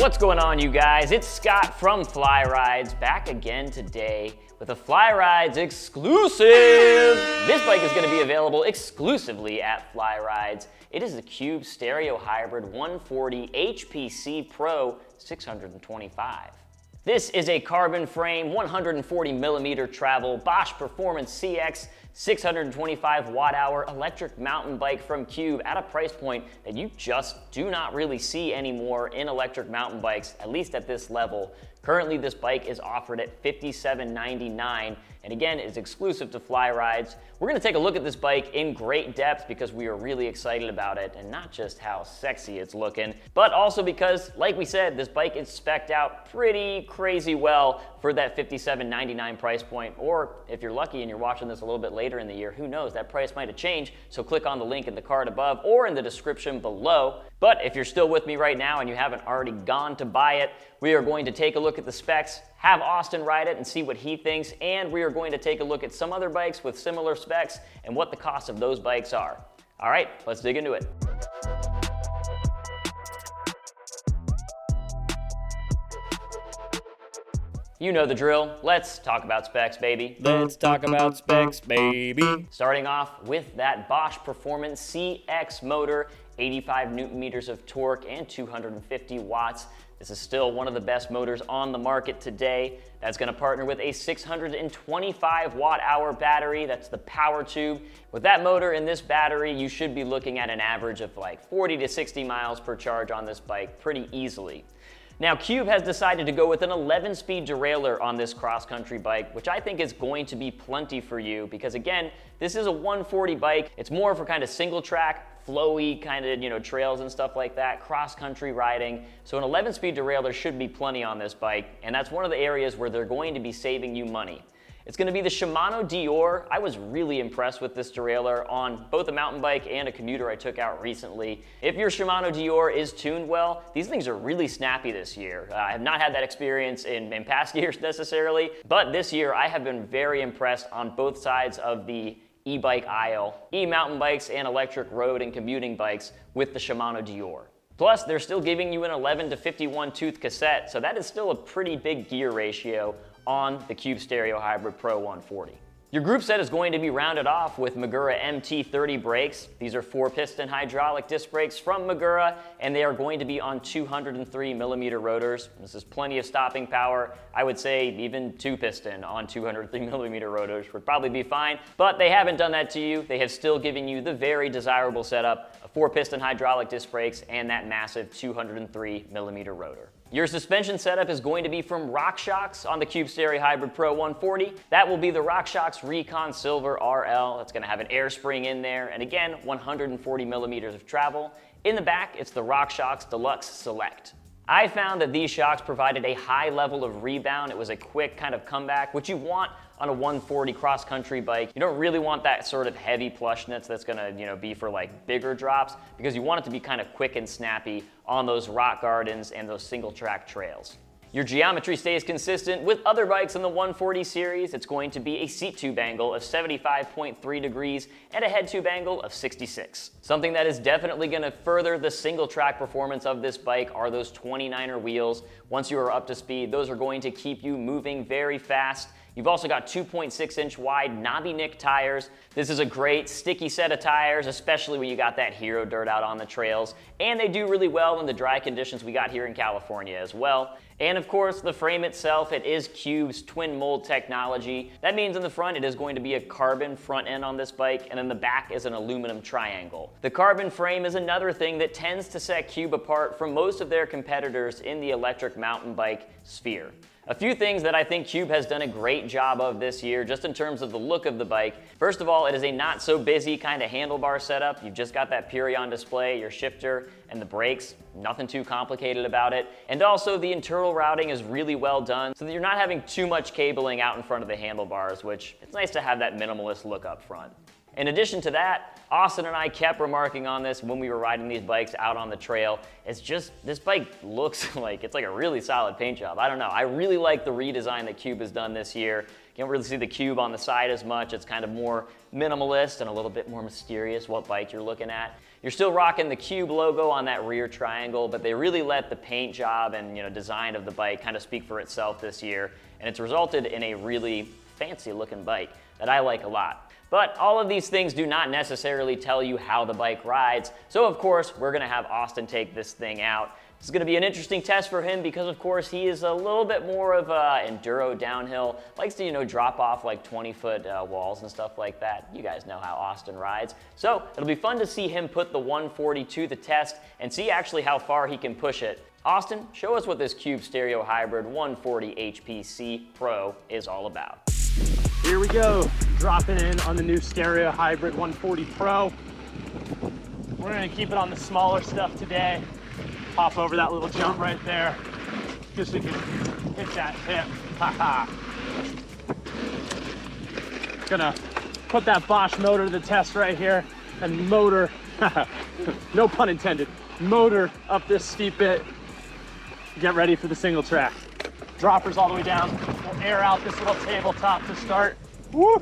What's going on, you guys? It's Scott from Fly Rides, back again today with a Fly Rides exclusive. This bike is going to be available exclusively at Fly Rides. It is the Cube Stereo Hybrid 140 HPC Pro 625. This is a carbon frame, 140 millimeter travel Bosch Performance CX 625 watt-hour electric mountain bike from Cube at a price point that you just do not really see anymore in electric mountain bikes, at least at this level. Currently, this bike is offered at $57.99, and again, it's exclusive to Fly Rides. We're gonna take a look at this bike in great depth because we are really excited about it, and not just how sexy it's looking, but also because, like we said, this bike is spec'd out pretty crazy well for that $57.99 price point, or if you're lucky and you're watching this a little bit later in the year, who knows, that price might have changed, so click on the link in the card above or in the description below. But if you're still with me right now and you haven't already gone to buy it, we are going to take a look at the specs, have Austin ride it and see what he thinks, and we are going to take a look at some other bikes with similar specs and what the cost of those bikes are. All right, let's dig into it. You know the drill. Let's talk about specs, baby. Let's talk about specs, baby. Starting off with that Bosch Performance CX motor, 85 newton meters of torque and 250 watts. This is still one of the best motors on the market today. That's gonna partner with a 625 watt-hour battery. That's the power tube. With that motor and this battery, you should be looking at an average of like 40 to 60 miles per charge on this bike pretty easily. Now, Cube has decided to go with an 11-speed derailleur on this cross-country bike, which I think is going to be plenty for you because, again, this is a 140 bike. It's more for kind of single-track, flowy kind of, trails and stuff like that, cross-country riding. So an 11-speed derailleur should be plenty on this bike, and that's one of the areas where they're going to be saving you money. It's going to be the Shimano Dior. I was really impressed with this derailleur on both a mountain bike and a commuter I took out recently. If your Shimano Dior is tuned well, these things are really snappy this year. I have not had that experience in past years necessarily, but this year I have been very impressed on both sides of the e-bike aisle, e-mountain bikes and electric road and commuting bikes with the Shimano Dior. Plus, they're still giving you an 11 to 51 tooth cassette, so that is still a pretty big gear ratio on the Cube Stereo Hybrid Pro 140. Your group set is going to be rounded off with Magura MT30 brakes. These are 4-piston hydraulic disc brakes from Magura, and they are going to be on 203 millimeter rotors. This is plenty of stopping power. I would say even 2-piston on 203 millimeter rotors would probably be fine, but they haven't done that to you. They have still given you the very desirable setup of 4-piston hydraulic disc brakes and that massive 203 millimeter rotor. Your suspension setup is going to be from RockShox on the Cube Stereo Hybrid Pro 140. That will be the RockShox Recon Silver RL. That's going to have an air spring in there, and again, 140 millimeters of travel. In the back, it's the RockShox Deluxe Select. I found that these shocks provided a high level of rebound. It was a quick kind of comeback, which you want on a 140 cross-country bike. You don't really want that sort of heavy plushness that's gonna be for like bigger drops, because you want it to be kind of quick and snappy on those rock gardens and those single track trails. Your geometry stays consistent with other bikes in the 140 series. It's going to be a seat tube angle of 75.3 degrees and a head tube angle of 66. Something that is definitely going to further the single track performance of this bike are those 29er wheels. Once you are up to speed, those are going to keep you moving very fast. You've also got 2.6-inch wide knobby nick tires. This is a great sticky set of tires, especially when you got that hero dirt out on the trails. And they do really well in the dry conditions we got here in California as well. And of course, the frame itself, it is Cube's twin mold technology. That means in the front, it is going to be a carbon front end on this bike, and in the back is an aluminum triangle. The carbon frame is another thing that tends to set Cube apart from most of their competitors in the electric mountain bike sphere. A few things that I think Cube has done a great job of this year, just in terms of the look of the bike. First of all, it is a not so busy kind of handlebar setup. You've just got that Purion display, your shifter, and the brakes. Nothing too complicated about it. And also the internal routing is really well done, so that you're not having too much cabling out in front of the handlebars, which it's nice to have that minimalist look up front. In addition to that, Austin and I kept remarking on this when we were riding these bikes out on the trail. It's just, this bike looks like it's like a really solid paint job. I don't know, I really like the redesign that Cube has done this year. You can't really see the Cube on the side as much. It's kind of more minimalist and a little bit more mysterious what bike you're looking at. You're still rocking the Cube logo on that rear triangle, but they really let the paint job and design of the bike kind of speak for itself this year, and it's resulted in a really fancy looking bike that I like a lot. But all of these things do not necessarily tell you how the bike rides, so of course we're gonna have Austin take this thing out. This is gonna be an interesting test for him because of course he is a little bit more of a enduro downhill, likes to drop off like 20-foot walls and stuff like that. You guys know how Austin rides. So it'll be fun to see him put the 140 to the test and see actually how far he can push it. Austin, show us what this Cube Stereo Hybrid 140 HPC Pro is all about. Here we go, dropping in on the new Stereo Hybrid 140 Pro. We're gonna keep it on the smaller stuff today. Pop over that little jump right there, just so we can hit that hip. Haha. Gonna put that Bosch motor to the test right here, and motor, no pun intended, motor up this steep bit. Get ready for the single track. Droppers all the way down. We'll air out this little tabletop to start. Woo!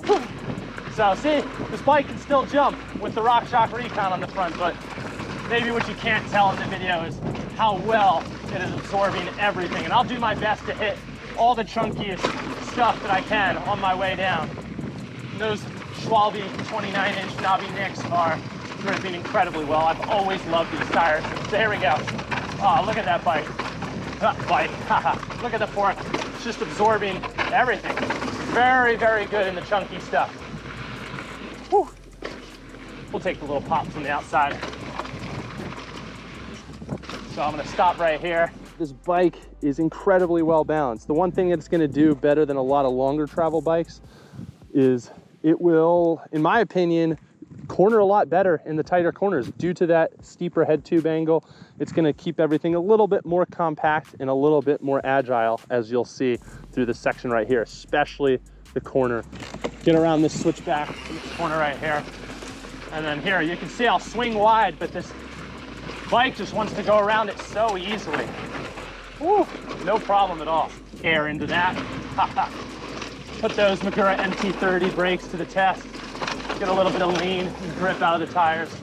So see, this bike can still jump with the RockShox Recon on the front, but maybe what you can't tell in the video is how well it is absorbing everything. And I'll do my best to hit all the chunkiest stuff that I can on my way down. And those Schwalbe 29-inch knobby nicks are gripping incredibly well. I've always loved these tires. So here we go. Oh, look at that bike. Look at the fork. It's just absorbing everything. Very, very good in the chunky stuff. Whew. We'll take the little pop from the outside. So I'm gonna stop right here. This bike is incredibly well balanced. The one thing it's gonna do better than a lot of longer travel bikes is it will, in my opinion, corner a lot better in the tighter corners due to that steeper head tube angle. It's going to keep everything a little bit more compact and a little bit more agile, as you'll see through this section right here, especially the corner. Get around this switchback in this corner right here. And then here, you can see I'll swing wide, but this bike just wants to go around it so easily. Woo, no problem at all. Air into that. Put those Magura MT30 brakes to the test. Get a little bit of lean and grip out of the tires.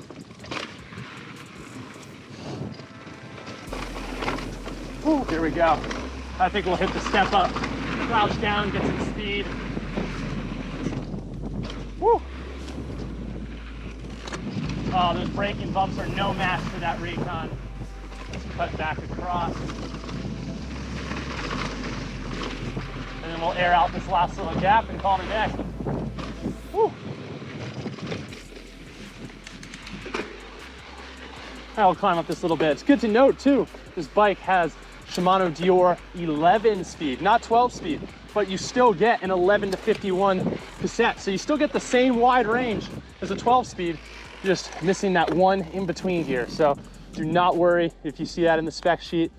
Ooh, here we go. I think we'll hit the step up, crouch down, get some speed. Woo! Oh, those braking bumps are no match for that Recon. Let's cut back across. And then we'll air out this last little gap and call it a day. Woo! I'll climb up this little bit. It's good to note too, this bike has Shimano Dior 11 speed, not 12 speed, but you still get an 11 to 51 cassette. So you still get the same wide range as a 12 speed, just missing that one in between here. So do not worry if you see that in the spec sheet.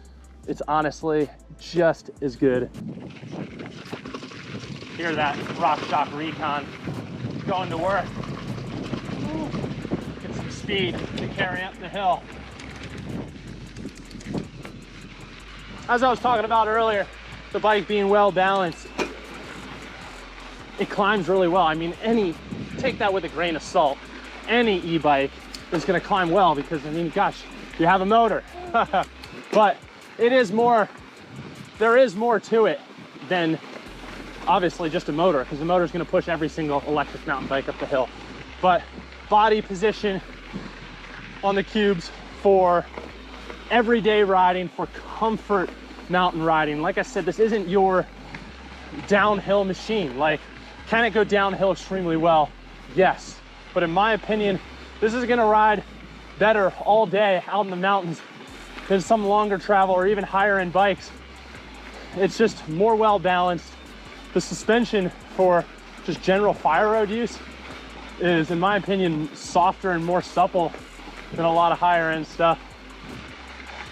It's honestly just as good. Hear that RockShox Recon going to work. Ooh. Get some speed to carry up the hill. As I was talking about earlier, the bike being well balanced, it climbs really well. I mean, take that with a grain of salt. Any e-bike is gonna climb well because, I mean, gosh, you have a motor. But there is more to it than obviously just a motor, because the motor is going to push every single electric mountain bike up the hill. But body position on the Cubes for everyday riding, for comfort mountain riding. Like I said, this isn't your downhill machine. Like, can it go downhill extremely well? Yes. But in my opinion, this is going to ride better all day out in the mountains than some longer travel or even higher end bikes. It's just more well balanced. The suspension for just general fire road use is, in my opinion, softer and more supple than a lot of higher end stuff.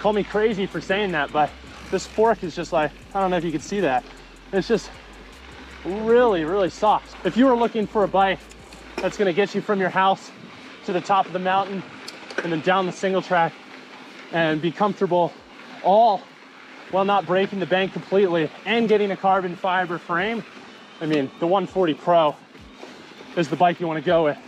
Call me crazy for saying that, but this fork is just like, I don't know if you can see that. It's just really, really soft. If you were looking for a bike that's gonna get you from your house to the top of the mountain and then down the single track and be comfortable, all while not breaking the bank completely and getting a carbon fiber frame. I mean, the 140 Pro is the bike you wanna go with.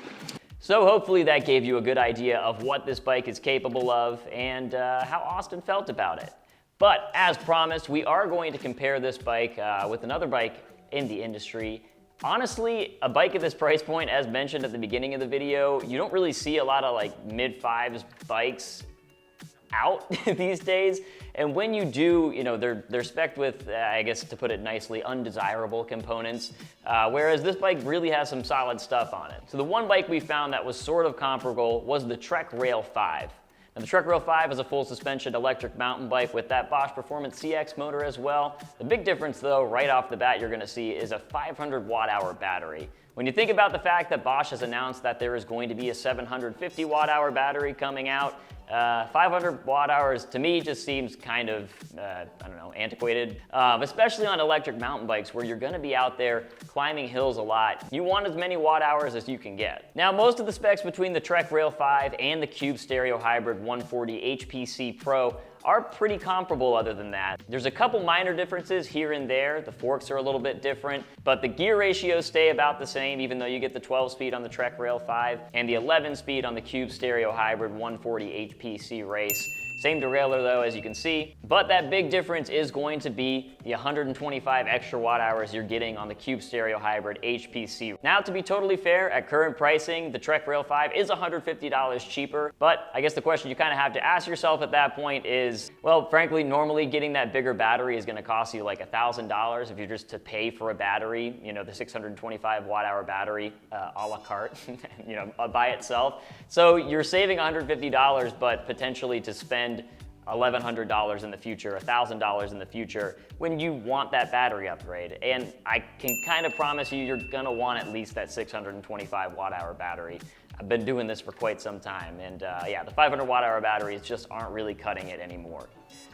So hopefully that gave you a good idea of what this bike is capable of and how Austin felt about it. But as promised, we are going to compare this bike with another bike in the industry. Honestly, a bike at this price point, as mentioned at the beginning of the video, you don't really see a lot of like mid-fives bikes out these days. And when you do, you know, they're spec'd with, I guess to put it nicely, undesirable components, whereas this bike really has some solid stuff on it. So the one bike we found that was sort of comparable was the Trek Rail 5. Now the Trek Rail 5 is a full suspension electric mountain bike with that Bosch Performance CX motor as well. The big difference though, right off the bat you're gonna see is a 500 watt-hour battery. When you think about the fact that Bosch has announced that there is going to be a 750 watt-hour battery coming out, 500 watt hours to me just seems kind of, I don't know, antiquated, especially on electric mountain bikes where you're gonna be out there climbing hills a lot. You want as many watt hours as you can get. Now, most of the specs between the Trek Rail 5 and the Cube Stereo Hybrid 140 HPC Pro are pretty comparable other than that. There's a couple minor differences here and there. The forks are a little bit different, but the gear ratios stay about the same even though you get the 12 speed on the Trek Rail 5 and the 11 speed on the Cube Stereo Hybrid 140 HPC Race. Same derailleur though, as you can see, but that big difference is going to be the 125 extra watt hours you're getting on the Cube Stereo Hybrid HPC. Now, to be totally fair, at current pricing, the Trek Rail 5 is $150 cheaper, but I guess the question you kind of have to ask yourself at that point is, well, frankly, normally getting that bigger battery is gonna cost you like $1,000 if you're just to pay for a battery, you know, the 625 watt hour battery a la carte, you know, by itself. So you're saving $150, but potentially to spend $1,100 in the future, $1,000 in the future when you want that battery upgrade. And I can kind of promise you, you're gonna want at least that 625 watt hour battery. I've been doing this for quite some time, and yeah, the 500 watt hour batteries just aren't really cutting it anymore.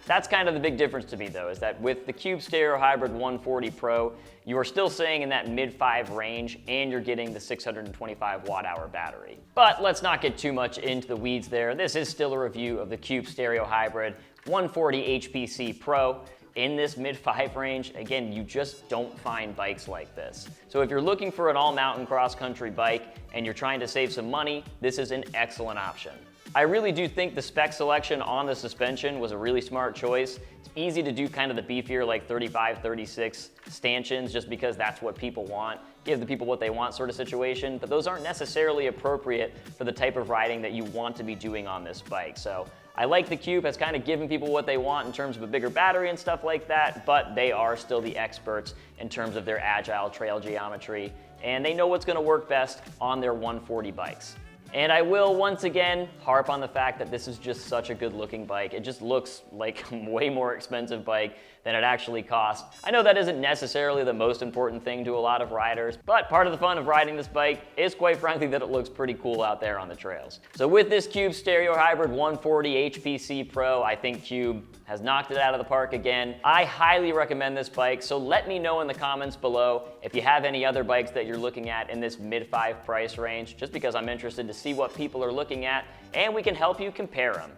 That's kind of the big difference to me though, is that with the Cube Stereo Hybrid 140 Pro, you are still staying in that mid-5 range and you're getting the 625 watt hour battery. But let's not get too much into the weeds there. This is still a review of the Cube Stereo Hybrid 140 HPC Pro. In this mid-5 range, again, you just don't find bikes like this. So if you're looking for an all-mountain cross-country bike and you're trying to save some money, this is an excellent option. I really do think the spec selection on the suspension was a really smart choice. It's easy to do kind of the beefier like 35, 36 stanchions just because that's what people want. Give the people what they want sort of situation, but those aren't necessarily appropriate for the type of riding that you want to be doing on this bike. So I like the Cube has kind of given people what they want in terms of a bigger battery and stuff like that, but they are still the experts in terms of their agile trail geometry, and they know what's gonna work best on their 140 bikes. And I will once again harp on the fact that this is just such a good looking bike. It just looks like a way more expensive bike than it actually costs. I know that isn't necessarily the most important thing to a lot of riders, but part of the fun of riding this bike is quite frankly that it looks pretty cool out there on the trails. So with this Cube Stereo Hybrid 140 HPC Pro, I think Cube has knocked it out of the park again. I highly recommend this bike, so let me know in the comments below if you have any other bikes that you're looking at in this mid-5 price range, just because I'm interested to see what people are looking at, and we can help you compare them.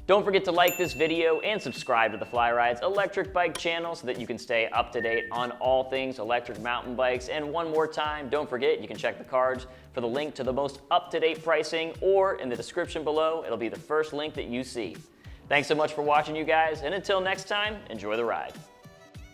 Don't forget to like this video and subscribe to the Fly Rides electric bike channel so that you can stay up to date on all things electric mountain bikes. And one more time, don't forget you can check the cards for the link to the most up-to-date pricing, or in the description below, it'll be the first link that you see. Thanks so much for watching, you guys, and until next time, enjoy the ride.